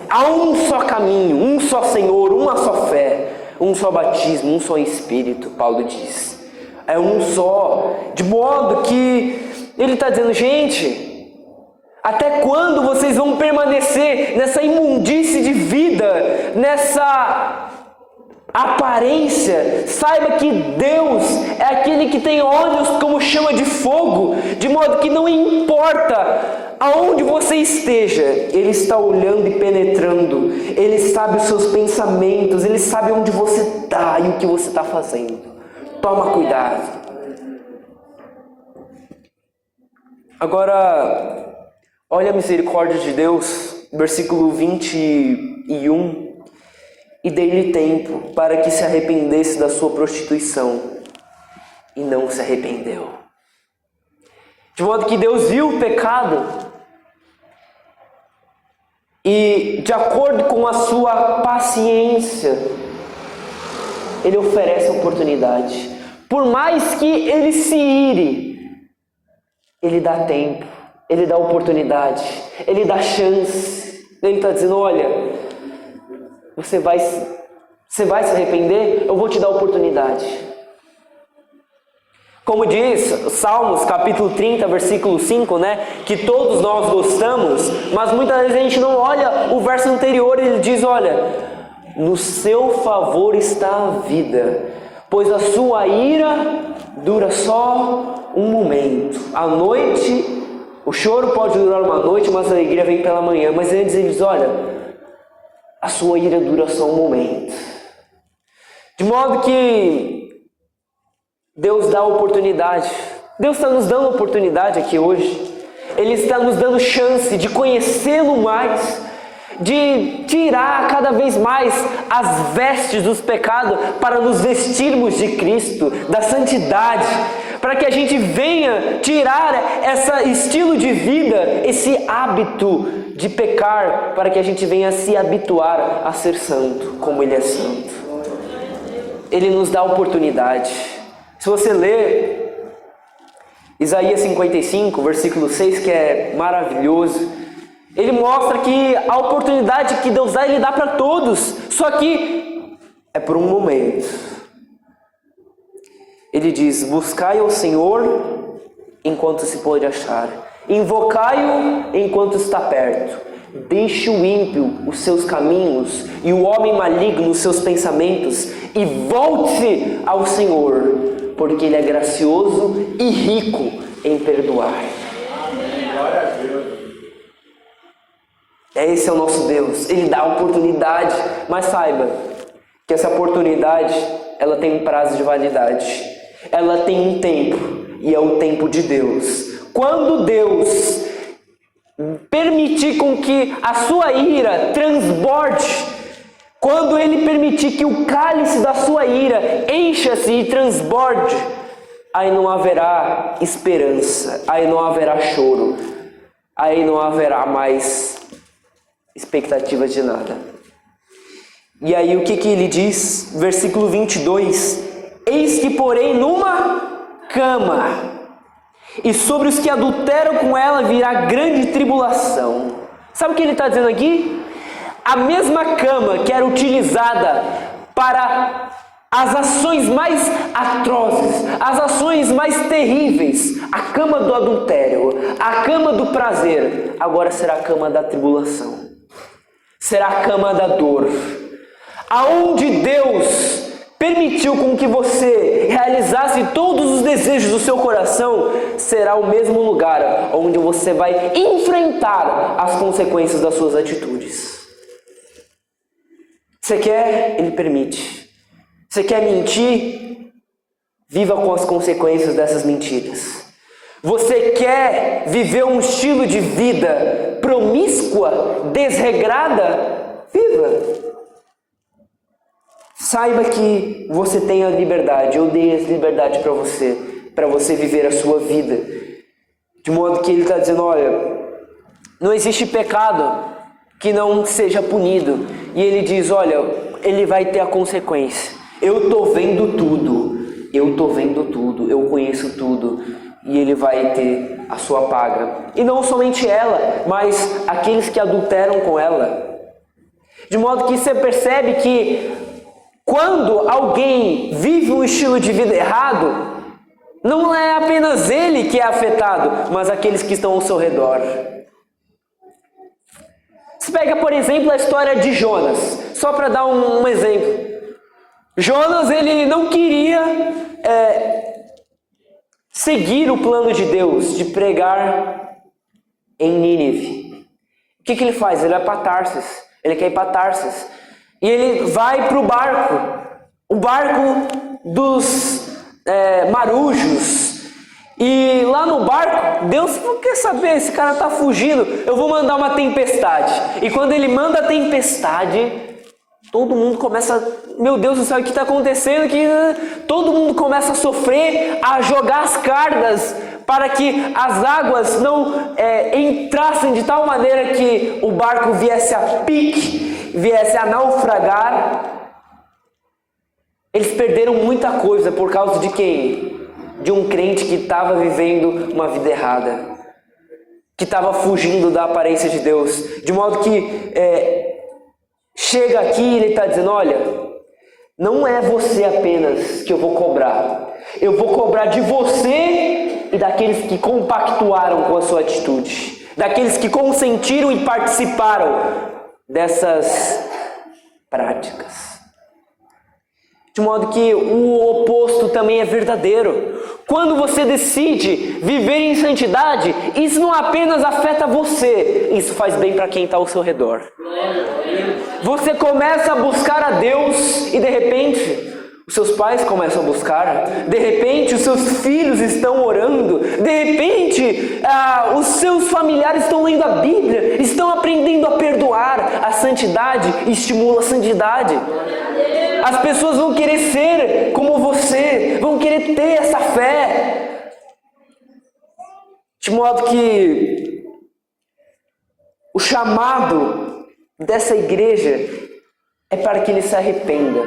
Há um só caminho, um só Senhor, uma só fé, um só batismo, um só Espírito, Paulo diz. É um só. De modo que ele está dizendo, gente, até quando vocês vão permanecer nessa imundície de vida, nessa aparência? Saiba que Deus é aquele que tem olhos como chama de fogo, de modo que não importa aonde você esteja, Ele está olhando e penetrando, Ele sabe os seus pensamentos, Ele sabe onde você está e o que você está fazendo. Toma cuidado. Agora, olha a misericórdia de Deus, versículo 21. E dei-lhe tempo para que se arrependesse da sua prostituição, e não se arrependeu. De modo que Deus viu o pecado, e de acordo com a sua paciência, Ele oferece a oportunidade. Por mais que ele se ire, Ele dá tempo, Ele dá oportunidade, Ele dá chance. Ele está dizendo, olha, você vai se arrepender? Eu vou te dar oportunidade. Como diz Salmos capítulo 30, versículo 5, que todos nós gostamos, mas muitas vezes a gente não olha o verso anterior. Ele diz, olha, no seu favor está a vida, pois a sua ira dura só um momento. À noite, o choro pode durar uma noite, mas a alegria vem pela manhã. Mas ele diz, olha, a sua ira dura só um momento. De modo que Deus dá oportunidade. Deus está nos dando oportunidade aqui hoje. Ele está nos dando chance de conhecê-lo mais, de tirar cada vez mais as vestes dos pecados para nos vestirmos de Cristo, da santidade, para que a gente venha tirar esse estilo de vida, esse hábito de pecar, para que a gente venha se habituar a ser santo, como Ele é santo. Ele nos dá oportunidade. Se você ler Isaías 55, versículo 6, que é maravilhoso, ele mostra que a oportunidade que Deus dá, Ele dá para todos, só que é por um momento. Ele diz, buscai ao Senhor enquanto se pode achar, invocai-o enquanto está perto. Deixe o ímpio os seus caminhos e o homem maligno os seus pensamentos, e volte-se ao Senhor, porque Ele é gracioso e rico em perdoar. Esse é o nosso Deus. Ele dá oportunidade, mas saiba que essa oportunidade, ela tem um prazo de validade. Ela tem um tempo, e é o tempo de Deus. Quando Deus permitir com que a sua ira transborde, quando Ele permitir que o cálice da sua ira encha-se e transborde, aí não haverá esperança, aí não haverá choro, aí não haverá mais expectativa de nada. E aí o que Ele diz? Versículo 22, eis que porém numa cama, e sobre os que adulteram com ela virá grande tribulação. Sabe o que Ele está dizendo aqui? A mesma cama que era utilizada para as ações mais atrozes, as ações mais terríveis, a cama do adultério, a cama do prazer, agora será a cama da tribulação, será a cama da dor. Aonde Deus permitiu com que você realizasse todos os desejos do seu coração, será o mesmo lugar onde você vai enfrentar as consequências das suas atitudes. Você quer? Ele permite. Você quer mentir? Viva com as consequências dessas mentiras. Você quer viver um estilo de vida promíscua, desregrada? Viva. Saiba que você tem a liberdade. Eu dei essa liberdade para você viver a sua vida. De modo que ele está dizendo, olha, não existe pecado que não seja punido. E ele diz, olha, ele vai ter a consequência. Eu estou vendo tudo, eu conheço tudo. E ele vai ter a sua paga. E não somente ela, mas aqueles que adulteram com ela. De modo que você percebe que quando alguém vive um estilo de vida errado, não é apenas ele que é afetado, mas aqueles que estão ao seu redor. Você pega, por exemplo, a história de Jonas, só para dar um exemplo. Jonas, ele não queria seguir o plano de Deus de pregar em Nínive. O que ele faz? Ele vai para Tarsis. Ele quer ir para Tarsis. E ele vai para o barco dos marujos. E lá no barco, Deus não quer saber, esse cara está fugindo, eu vou mandar uma tempestade. E quando ele manda a tempestade, todo mundo começa, meu Deus do céu, o que está acontecendo? Todo mundo começa a sofrer, a jogar as cargas para que as águas não entrassem de tal maneira que o barco viesse a pique, viesse a naufragar. Eles perderam muita coisa por causa de quem? De um crente que estava vivendo uma vida errada, que estava fugindo da aparência de Deus. De modo que chega aqui e ele está dizendo, olha, não é você apenas que eu vou cobrar. Eu vou cobrar de você e daqueles que compactuaram com a sua atitude. Daqueles que consentiram e participaram dessas práticas. De modo que o oposto também é verdadeiro. Quando você decide viver em santidade, isso não apenas afeta você, isso faz bem para quem está ao seu redor. Você começa a buscar a Deus e de repente os seus pais começam a buscar, de repente os seus filhos estão orando, de repente os seus familiares estão lendo a Bíblia, estão aprendendo a perdoar. A santidade estimula a santidade. As pessoas vão querer ser como você, vão querer ter essa fé. De modo que o chamado dessa igreja é para que ele se arrependa.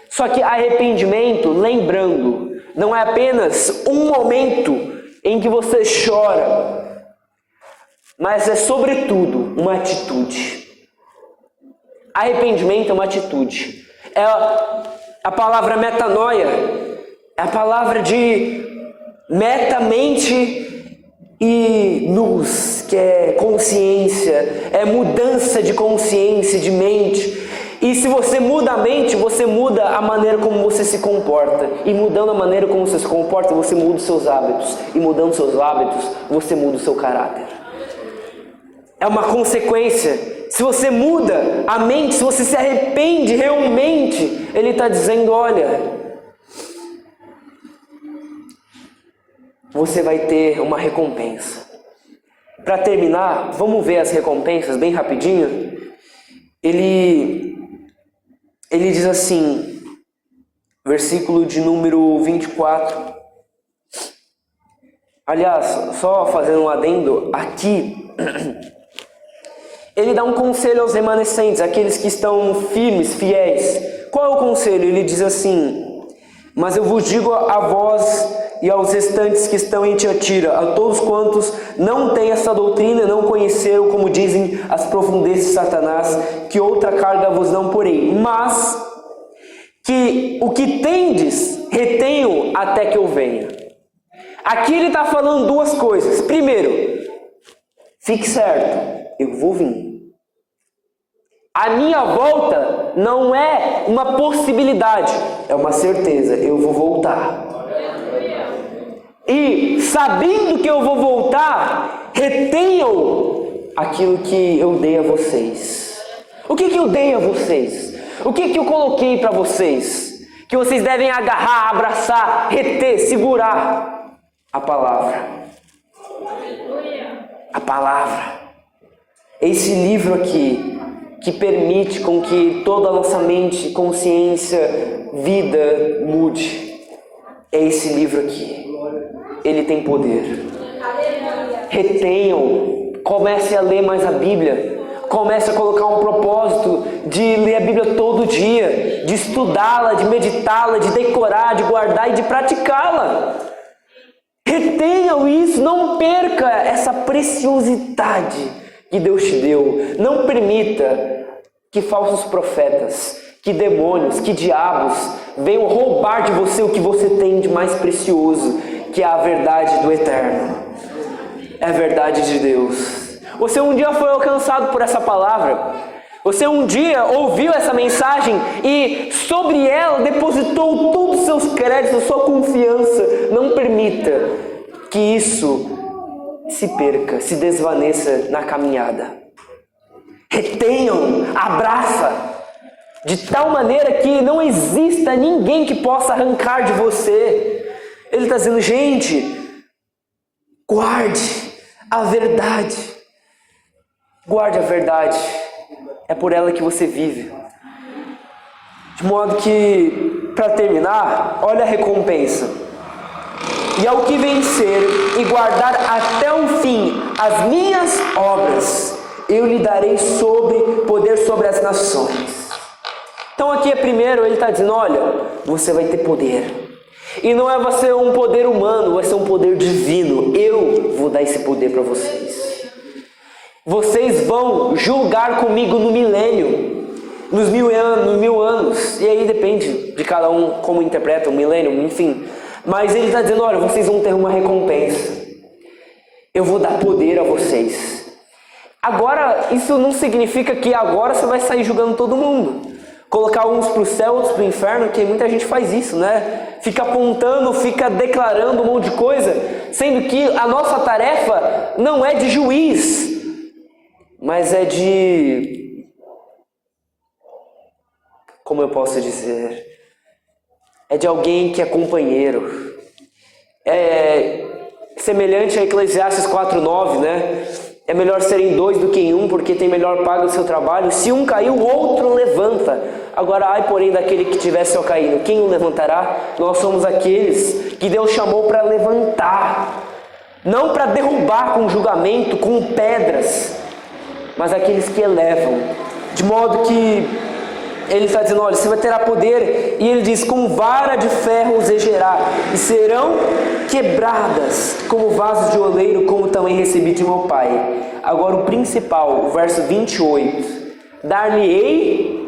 Só que arrependimento, lembrando, não é apenas um momento em que você chora, mas é sobretudo uma atitude. Arrependimento é uma atitude. É a palavra metanoia, é a palavra de meta, mente e nous, que é consciência, é mudança de consciência, de mente. E se você muda a mente, você muda a maneira como você se comporta. E mudando a maneira como você se comporta, você muda os seus hábitos. E mudando os seus hábitos, você muda o seu caráter. É uma consequência. Se você muda a mente, se você se arrepende realmente, ele está dizendo, olha, você vai ter uma recompensa. Para terminar, vamos ver as recompensas bem rapidinho. Ele diz assim, versículo de número 24. Aliás, só fazendo um adendo, aqui ele dá um conselho aos remanescentes, aqueles que estão firmes, fiéis. Qual é o conselho? Ele diz assim, mas eu vos digo a vós e aos restantes que estão em Tiatira, a todos quantos não têm essa doutrina, não conheceram, como dizem as profundezas de Satanás, que outra carga vos não porei, mas que o que tendes, retenham até que eu venha. Aqui ele está falando duas coisas. Primeiro, fique certo, eu vou vir. A minha volta não é uma possibilidade, é uma certeza, eu vou voltar. E sabendo que eu vou voltar, retenham aquilo que eu dei a vocês. O que eu dei a vocês? O que eu coloquei para vocês? Que vocês devem agarrar, abraçar, reter, segurar a palavra. A palavra. Esse livro aqui, que permite com que toda a nossa mente, consciência, vida mude. É esse livro aqui. Ele tem poder. Retenham, comece a ler mais a Bíblia. Comece a colocar um propósito de ler a Bíblia todo dia, de estudá-la, de meditá-la, de decorar, de guardar e de praticá-la. Retenham isso, não perca essa preciosidade que Deus te deu. Não permita que falsos profetas, que demônios, que diabos venham roubar de você o que você tem de mais precioso, que é a verdade do Eterno. É a verdade de Deus. Você um dia foi alcançado por essa palavra. Você um dia ouviu essa mensagem e sobre ela depositou todos os seus créditos, sua confiança. Não permita que isso se perca, se desvaneça na caminhada. Retenham, abraça, de tal maneira que não exista ninguém que possa arrancar de você. Ele está dizendo, gente, guarde a verdade. Guarde a verdade. É por ela que você vive. De modo que, para terminar, olha a recompensa. E ao que vencer e guardar até o fim as minhas obras, eu lhe darei poder sobre as nações. Então aqui primeiro ele está dizendo, olha, você vai ter poder. E não vai ser um poder humano, vai ser um poder divino. Eu vou dar esse poder para vocês. Vocês vão julgar comigo no milênio, nos 1000 anos. E aí depende de cada um como interpreta o milênio, enfim. Mas ele está dizendo, olha, vocês vão ter uma recompensa. Eu vou dar poder a vocês. Agora, isso não significa que agora você vai sair julgando todo mundo. Colocar uns para o céu, outros para o inferno, que muita gente faz isso, né? Fica apontando, fica declarando um monte de coisa, sendo que a nossa tarefa não é de juiz, mas é de... Como eu posso dizer? É de alguém que é companheiro. É semelhante a Eclesiastes 4:9, né? É melhor serem 2 do que em 1, porque tem melhor paga o seu trabalho. Se um cair, o outro levanta. Agora, ai, porém, daquele que tiver só caindo, quem o levantará? Nós somos aqueles que Deus chamou para levantar. Não para derrubar com julgamento, com pedras, mas aqueles que elevam. De modo que ele está dizendo, olha, você vai ter poder. E ele diz, com vara de ferro os regerá, e serão quebradas como vasos de oleiro, como também recebi de meu Pai. Agora o principal, o verso 28. Dar-lhe-ei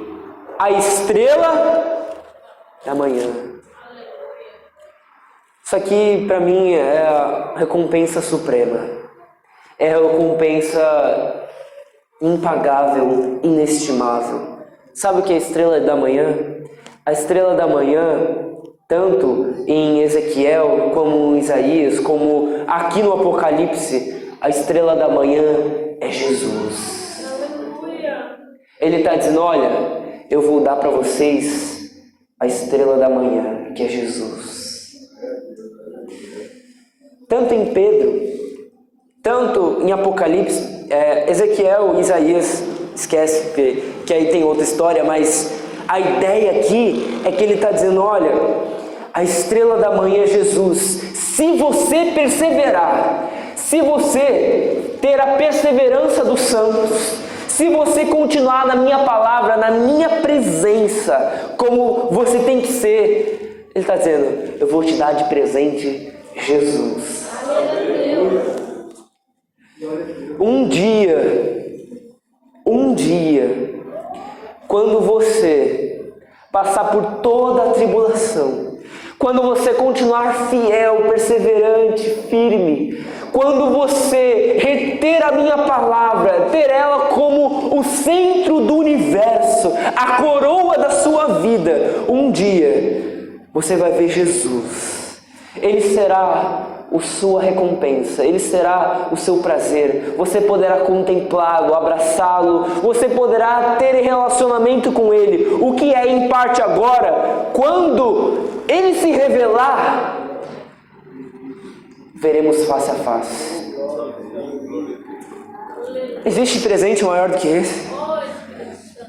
a estrela da manhã. Isso aqui para mim é a recompensa suprema. É a recompensa impagável, inestimável. Sabe o que é a estrela da manhã? A estrela da manhã, tanto em Ezequiel, como em Isaías, como aqui no Apocalipse, a estrela da manhã é Jesus. Ele está dizendo, olha, eu vou dar para vocês a estrela da manhã, que é Jesus. Tanto em Pedro, tanto em Apocalipse, Ezequiel e Isaías, esquece que aí tem outra história, mas a ideia aqui é que ele está dizendo, olha, a estrela da manhã é Jesus. Se você perseverar, se você ter a perseverança dos santos, se você continuar na minha palavra, na minha presença, como você tem que ser, ele está dizendo, eu vou te dar de presente Jesus. Um dia, quando você passar por toda a tribulação, quando você continuar fiel, perseverante, firme, quando você reter a minha palavra, ter ela como o centro do universo, a coroa da sua vida, um dia você vai ver Jesus. Ele será a sua recompensa, Ele será o seu prazer. Você poderá contemplá-lo, abraçá-lo, você poderá ter relacionamento com Ele. O que é em parte agora, quando Ele se revelar, veremos face a face. Existe presente maior do que esse?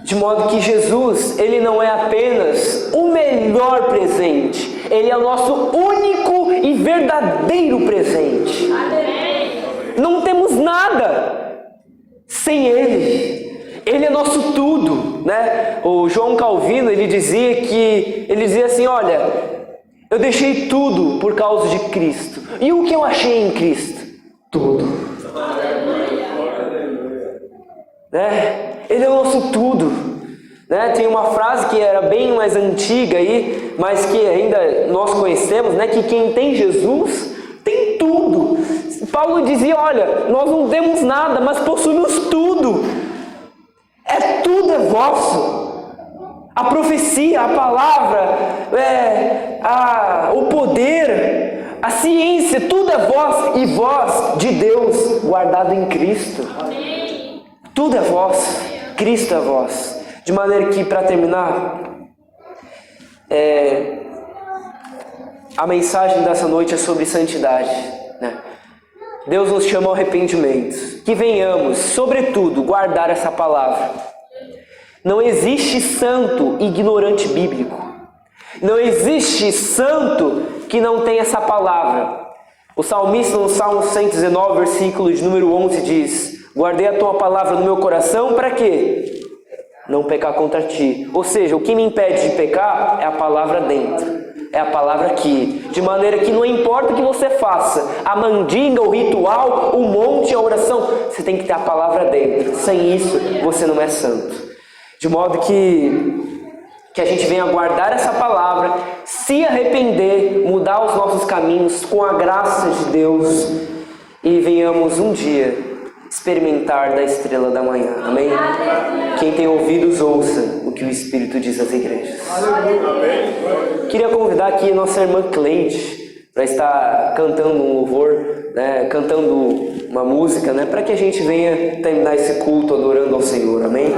De modo que Jesus, Ele não é apenas o melhor presente, Ele é o nosso único e verdadeiro presente. Não temos nada sem Ele. Ele é nosso tudo, né? O João Calvino, ele dizia assim, olha, eu deixei tudo por causa de Cristo. E o que eu achei em Cristo? Tudo. Né? Ele é o nosso tudo. Né? Tem uma frase que era bem mais antiga aí, mas que ainda nós conhecemos, né? Que quem tem Jesus tem tudo. Paulo dizia, olha, nós não temos nada, mas possuímos tudo. Tudo é vosso. A profecia, a palavra, o poder, a ciência, tudo é vosso, e vós de Deus, guardado em Cristo. Amém. Tudo é vosso, Cristo é vosso. De maneira que, para terminar, a mensagem dessa noite é sobre santidade, né? Deus nos chama ao arrependimento. Que venhamos, sobretudo, guardar essa palavra. Não existe santo ignorante bíblico. Não existe santo que não tenha essa palavra. O salmista no Salmo 119, versículo de número 11 diz: guardei a tua palavra no meu coração para quê? Não pecar contra ti. Ou seja, o que me impede de pecar é a palavra dentro. É a palavra aqui. De maneira que não importa o que você faça, a mandinga, o ritual, o monte, a oração, você tem que ter a palavra dentro. Sem isso, você não é santo. De modo que a gente venha guardar essa palavra, se arrepender, mudar os nossos caminhos com a graça de Deus e venhamos um dia experimentar da estrela da manhã. Amém? Quem tem ouvidos, ouça o que o Espírito diz às igrejas. Queria convidar aqui a nossa irmã Cleide para estar cantando um louvor, né, cantando uma música, né, para que a gente venha terminar esse culto adorando ao Senhor. Amém?